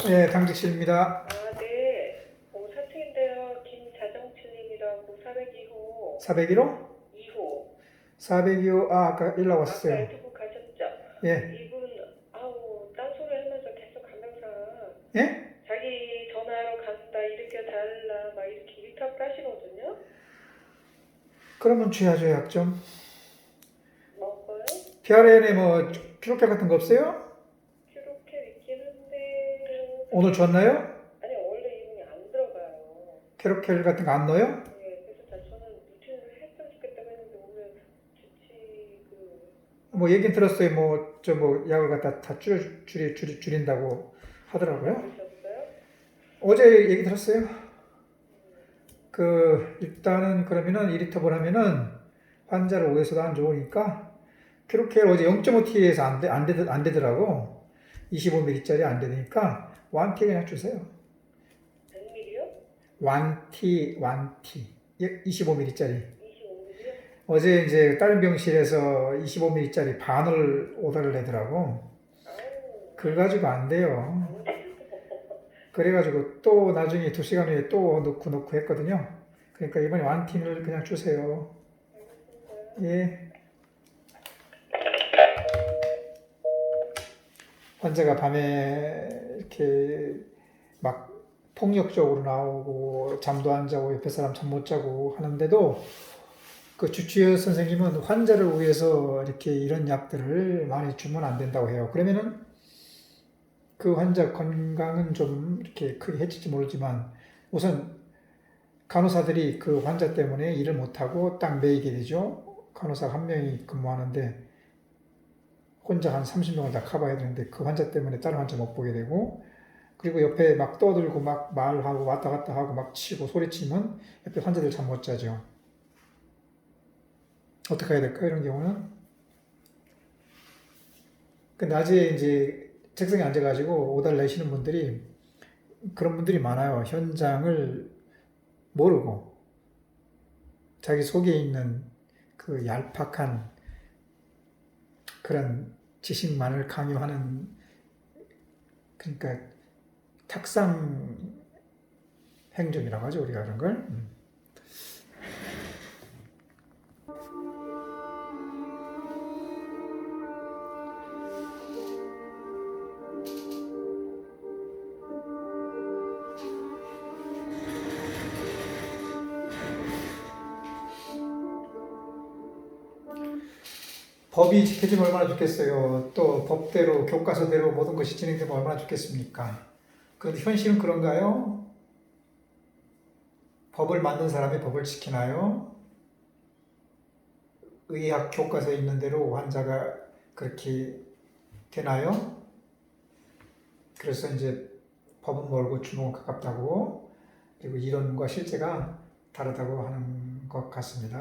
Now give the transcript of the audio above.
네, 당직실입니다. 네. 4층인데요. 김자정칠님이라고 402호. 401호? 2호. 402호, 아까 연락 아까 왔었어요. 유튜브 가셨죠? 예. 이분, 딴소리 하면서 계속 가면서 예? 자기 전화하러 간다, 일으켜달라, 막 이렇게 일탑 까시거든요? 그러면 줘야죠, 약 좀. 먹어요? PRN에 뭐, 피로캡 같은 거 없어요? 큐로캡 있긴 한데. 오늘 줬나요? 아니, 원래 이분이 안 들어가요. 캐로켈 같은 거 안 넣어요? 네, 그래서 저는 루틴을 했으면 좋겠다고 했는데, 오늘 주치, 뭐, 얘기 들었어요. 뭐, 약을 갖다 다 줄인다고 하더라고요. 그러셨어요? 어제 얘기 들었어요. 일단은 그러면은 이리터블 하면은 환자를 위해서도 안 좋으니까 캐로켈 어제 0.5T에서 안 되더라고. 25ml짜리 안 되니까 1T 그냥 주세요. 100ml요? 1T 25ml짜리. 25ml요? 어제 이제 다른 병실에서 25ml짜리 반을 오다를 내더라고. 그걸 가지고 안 돼요. 그래가지고 또 나중에 2시간 후에 또 넣고 했거든요. 그러니까 이번에 1T를 그냥 주세요. 예. 환자가 밤에 이렇게 막 폭력적으로 나오고 잠도 안 자고 옆에 사람 잠 못 자고 하는데도 그 주치의 선생님은 환자를 위해서 이렇게 이런 약들을 많이 주면 안 된다고 해요. 그러면은 그 환자 건강은 좀 이렇게 크게 해칠지 모르지만 우선 간호사들이 그 환자 때문에 일을 못하고 딱 매이게 되죠. 간호사 한 명이 근무하는데 혼자 한 30명을 다 커버해야 되는데 그 환자 때문에 다른 환자 못 보게 되고 그리고 옆에 막 떠들고 막 말하고 왔다 갔다 하고 막 치고 소리치면 옆에 환자들 잠 못 자죠. 어떻게 해야 될까 이런 경우는? 그 낮에 이제 책상에 앉아가지고 오달 내시는 분들이 그런 분들이 많아요. 현장을 모르고 자기 속에 있는 그 얄팍한 그런 지식만을 강요하는 그러니까 탁상 행정이라고 하죠 우리가 그런 걸. 법이 지켜지면 얼마나 좋겠어요. 또 법대로 교과서대로 모든 것이 진행되면 얼마나 좋겠습니까? 그런데 현실은 그런가요? 법을 만든 사람이 법을 지키나요? 의학 교과서에 있는 대로 환자가 그렇게 되나요? 그래서 이제 법은 멀고 주먹은 가깝다고 그리고 이론과 실제가 다르다고 하는 것 같습니다.